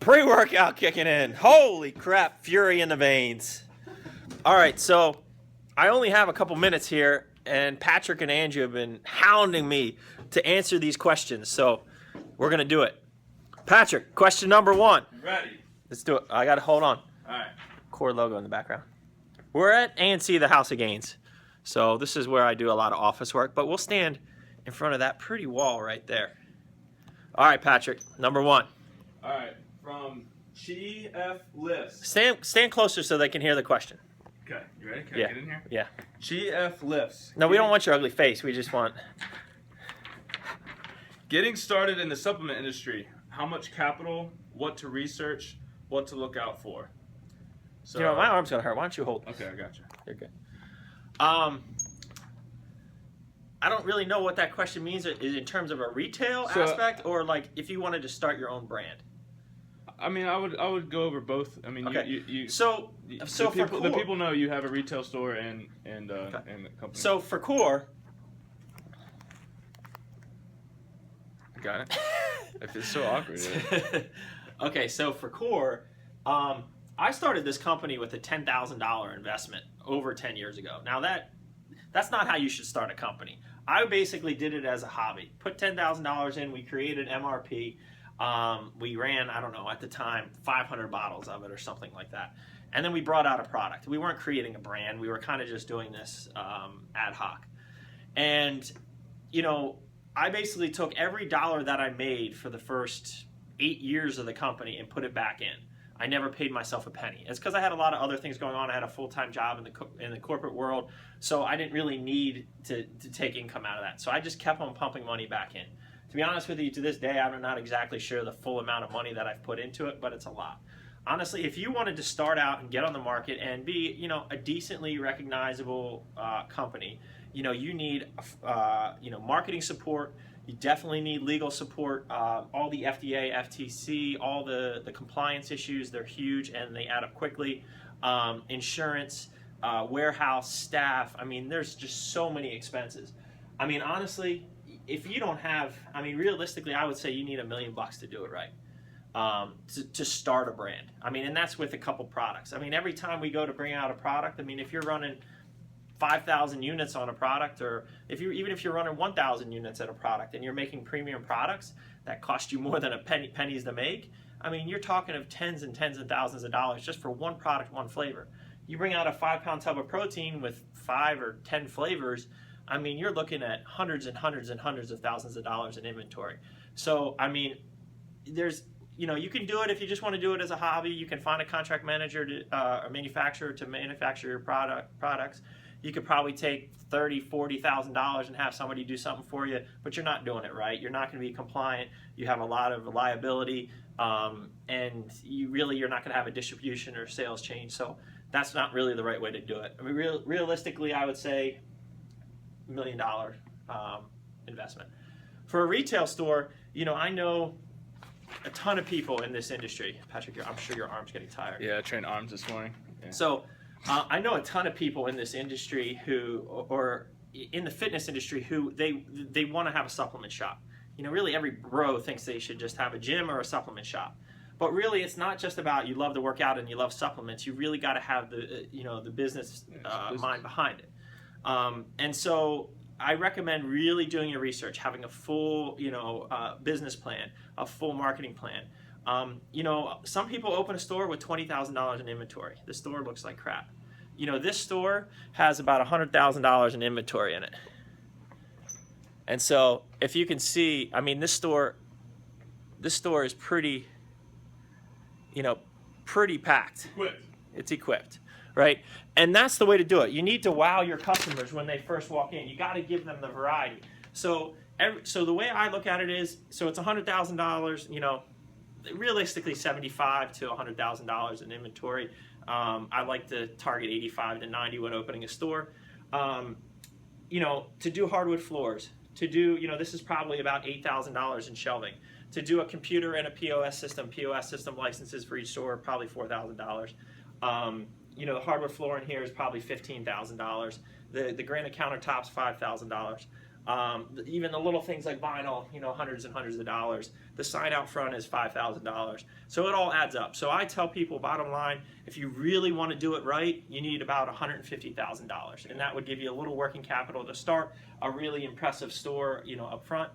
Pre-workout kicking in. Holy crap, fury in the veins. All right, so I only have a couple minutes here, and Patrick and Andrew have been hounding me to answer these questions, so we're going to do it. Patrick, question number 1. Ready. Let's do it. I got to hold on. All right. Core logo in the background. We're at A&C, the House of Gains. So this is where I do a lot of office work, but we'll stand in front of that pretty wall right there. All right, Patrick, number 1. All right. From GF Lifts. Stand closer so they can hear the question. Okay. You ready? Can Yeah. I get in here? Yeah. GF Lifts. No, we don't want your ugly face. We just want... Getting started in the supplement industry. How much capital? What to research? What to look out for? So, You know, my arm's going to hurt. Why don't you hold this? Okay, I got you. You're good. I don't really know what that question means in terms of a retail aspect, or like if you wanted to start your own brand. I mean, I would go over both. I mean, Okay. you So the people know you have a retail store and the company. So for Core, Got it. If it's so awkward. okay, so for Core, I started this company with a $10,000 investment over 10 years ago. Now that's not how you should start a company. I basically did it as a hobby. Put $10,000 in. We created MRP. We ran, I don't know, at the time, 500 bottles of it or something like that. And then we brought out a product. We weren't creating a brand. We were kind of just doing this ad hoc. And, you know, I basically took every dollar that I made for the first 8 years of the company and put it back in. I never paid myself a penny. It's because I had a lot of other things going on. I had a full-time job in the corporate world, so I didn't really need to take income out of that. So I just kept on pumping money back in. To be honest with you, to this day, I'm not exactly sure the full amount of money that I've put into it, but it's a lot. Honestly, if you wanted to start out and get on the market and be, you know, a decently recognizable company, you know, you need, marketing support. You definitely need legal support. All the FDA, FTC, all the compliance issues, they're huge and they add up quickly. Insurance, warehouse, staff. I mean, there's just so many expenses. I mean, honestly, if you don't have, I mean, realistically, I would say you need $1 million to do it right. To start a brand. I mean, and that's with a couple products. I mean, every time we go to bring out a product, I mean, if you're running 5,000 units on a product, or even if you're running 1,000 units at a product and you're making premium products that cost you more than pennies to make, I mean, you're talking of tens and tens of thousands of dollars just for one product, one flavor. You bring out a 5-pound tub of protein with 5 or 10 flavors, I mean, you're looking at hundreds and hundreds and hundreds of thousands of dollars in inventory. So, I mean, there's, you know, you can do it if you just want to do it as a hobby. You can find a contract manager, a manufacturer to manufacture your products. You could probably take $30,000, $40,000 and have somebody do something for you, but you're not doing it right. You're not going to be compliant. You have a lot of liability, and you're not going to have a distribution or sales chain. So that's not really the right way to do it. I mean, realistically, I would say $1 million investment. For a retail store, you know, I know a ton of people in this industry. Patrick, I'm sure your arm's getting tired. Yeah, I trained arms this morning. Yeah. So I know a ton of people in this industry or in the fitness industry who they want to have a supplement shop. You know, really every bro thinks they should just have a gym or a supplement shop. But really, it's not just about you love to work out and you love supplements. You really got to have the business mind behind it. And so I recommend really doing your research, having a full business plan, a full marketing plan. You know, some people open a store with $20,000 in inventory. The store looks like crap. You know, this store has about $100,000 in inventory in it. And so, if you can see, I mean, this store is pretty packed. It's equipped, right? And that's the way to do it. You need to wow your customers when they first walk in. You got to give them the variety. So the way I look at it is, so it's $100,000, you know, realistically $75,000 to $100,000 in inventory. I like to target 85 to 90 when opening a store. You know, to do hardwood floors, to do, you know, this is probably about $8,000 in shelving. To do a computer and a POS system licenses for each store, probably $4,000. You know, the hardwood floor in here is probably $15,000. The granite countertops, $5,000. Even the little things like vinyl, hundreds and hundreds of dollars. The sign out front is $5,000. So it all adds up. So I tell people, bottom line, if you really want to do it right, you need about $150,000. And that would give you a little working capital to start a really impressive store, up front.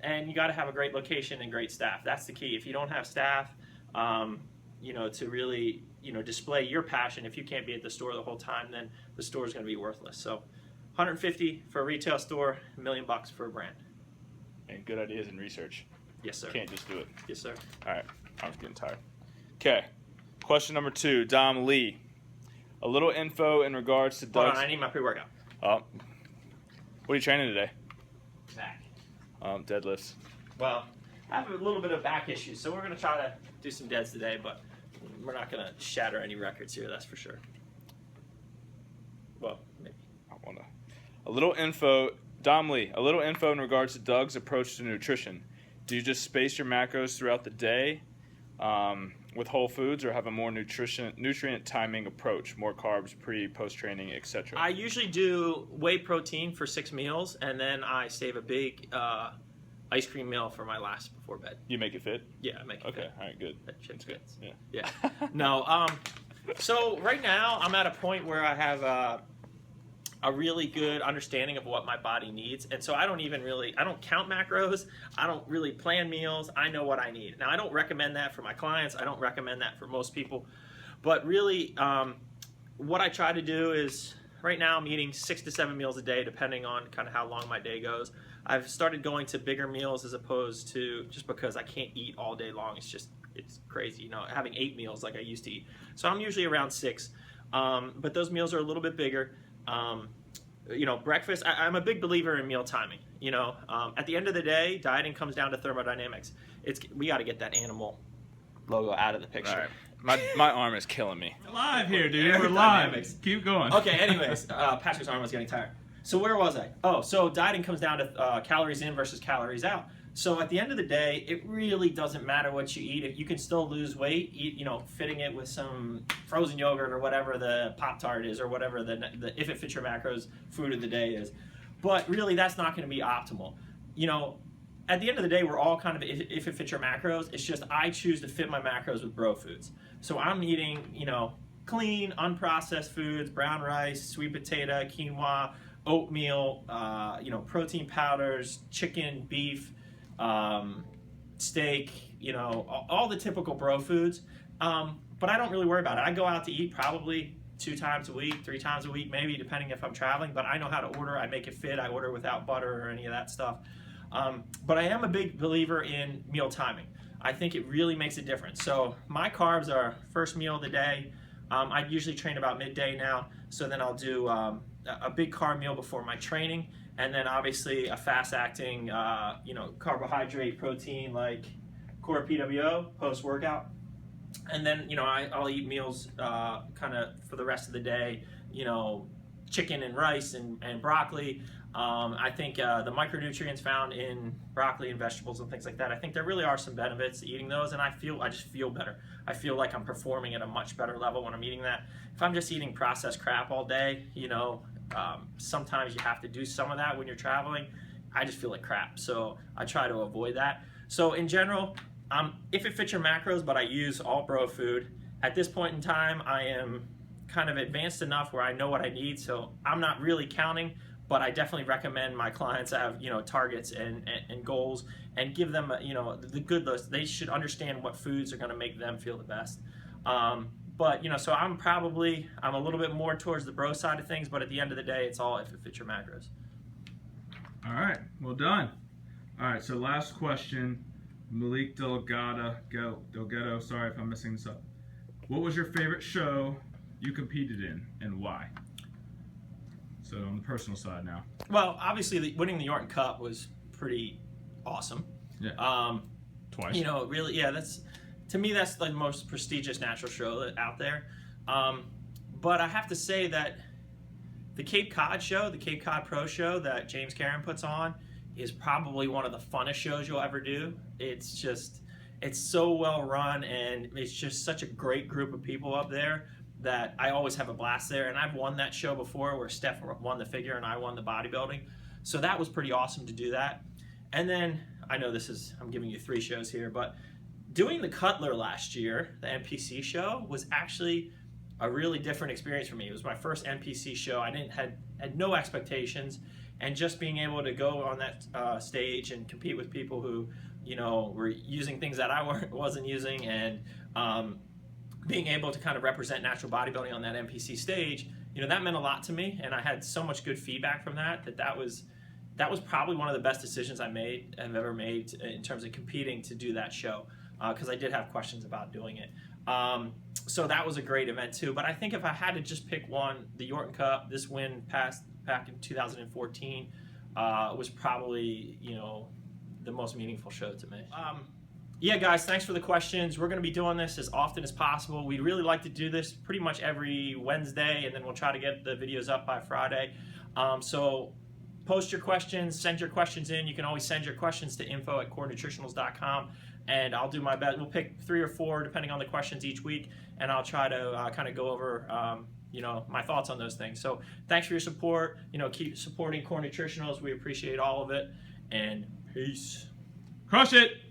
And you got to have a great location and great staff. That's the key. If you don't have staff, to really, display your passion, if you can't be at the store the whole time, then the store is going to be worthless. So 150 for a retail store, $1 million for a brand. And good ideas and research. Yes, sir. You can't just do it. Yes, sir. All right. I'm getting tired. Okay. Question number 2, Dom Lee. A little info in regards to Hold Doug's... on, I need my pre-workout. Oh. What are you training today? Back. Deadlifts. Well, I have a little bit of back issues, so we're going to try to do some deads today, but we're not going to shatter any records here, that's for sure. Well, maybe. A little info, Dom Lee, a little info in regards to Doug's approach to nutrition. Do you just space your macros throughout the day with whole foods, or have a more nutrient timing approach, more carbs, post training, etc.? I usually do whey protein for 6 meals, and then I save a big ice cream meal for my last before bed. You make it fit? Yeah, I make it fit. Okay, all right, good. That shit fits. Yeah. No, so right now I'm at a point where I have a really good understanding of what my body needs, and so I don't count macros, I don't really plan meals, I know what I need. Now I don't recommend that for my clients, I don't recommend that for most people, but really what I try to do is, right now I'm eating 6 to 7 meals a day depending on kind of how long my day goes. I've started going to bigger meals as opposed to, just because I can't eat all day long, it's crazy, having 8 meals like I used to eat. So I'm usually around 6, but those meals are a little bit bigger. Breakfast, I'm a big believer in meal timing. At the end of the day, dieting comes down to thermodynamics. We got to get that animal logo out of the picture. All right. My arm is killing me. We're live here, dude. We're live. Keep going. Okay, anyways, Patrick's arm was getting tired. So where was I? Oh, so dieting comes down to calories in versus calories out. So at the end of the day, it really doesn't matter what you eat. If you can still lose weight, fitting it with some frozen yogurt or whatever the Pop-Tart is, or whatever the if it fits your macros food of the day is. But really, that's not going to be optimal. At the end of the day, we're all kind of if it fits your macros. It's just I choose to fit my macros with bro foods. So I'm eating, clean, unprocessed foods: brown rice, sweet potato, quinoa, oatmeal, protein powders, chicken, beef, steak, all the typical bro foods. But I don't really worry about it. I go out to eat probably 2 times a week, 3 times a week, maybe, depending if I'm traveling. But I know how to order. I make it fit. I order without butter or any of that stuff. But I am a big believer in meal timing. I think it really makes a difference. So my carbs are first meal of the day. I usually train about midday now. So then I'll do a big carb meal before my training. And then obviously a fast-acting, carbohydrate protein like Core PWO post-workout. And then, I'll eat meals kind of for the rest of the day, chicken and rice and broccoli. I think the micronutrients found in broccoli and vegetables and things like that, I think there really are some benefits to eating those, and I just feel better. I feel like I'm performing at a much better level when I'm eating that. If I'm just eating processed crap all day, sometimes you have to do some of that when you're traveling. I just feel like crap, so I try to avoid that. So in general, if it fits your macros, but I use all bro food. At this point in time, I am kind of advanced enough where I know what I need, so I'm not really counting, but I definitely recommend my clients have, targets and goals, and give them, the good list. They should understand what foods are going to make them feel the best. But, so I'm a little bit more towards the bro side of things, but at the end of the day, it's all if it fits your macros. All right, well done. All right, so last question, Malik Delgado, sorry if I'm messing this up. What was your favorite show you competed in, and why? So on the personal side now. Well, obviously, winning the Yorton Cup was pretty awesome. Yeah. Twice. Really, yeah. To me, that's the most prestigious natural show out there. But I have to say that the Cape Cod show, the Cape Cod Pro Show that James Karen puts on, is probably one of the funnest shows you'll ever do. It's so well run, and it's just such a great group of people up there. that I always have a blast there. And I've won that show before where Steph won the figure and I won the bodybuilding. So that was pretty awesome to do that. And then, I know I'm giving you 3 shows here, but doing the Cutler last year, the NPC show, was actually a really different experience for me. It was my first NPC show. I had no expectations, and just being able to go on that stage and compete with people who, were using things that I wasn't using, and being able to kind of represent natural bodybuilding on that NPC stage, that meant a lot to me, and I had so much good feedback from that was probably one of the best decisions I've ever made in terms of competing to do that show, because I did have questions about doing it. So that was a great event too. But I think if I had to just pick one, the Yorton Cup, this win back in 2014, was probably the most meaningful show to me. Yeah, guys, thanks for the questions. We're going to be doing this as often as possible. We'd really like to do this pretty much every Wednesday, and then we'll try to get the videos up by Friday. So post your questions, send your questions in. You can always send your questions to info@corenutritionals.com, and I'll do my best. We'll pick 3 or 4 depending on the questions each week, and I'll try to kind of go over my thoughts on those things. So thanks for your support. Keep supporting Core Nutritionals. We appreciate all of it, and peace. Crush it!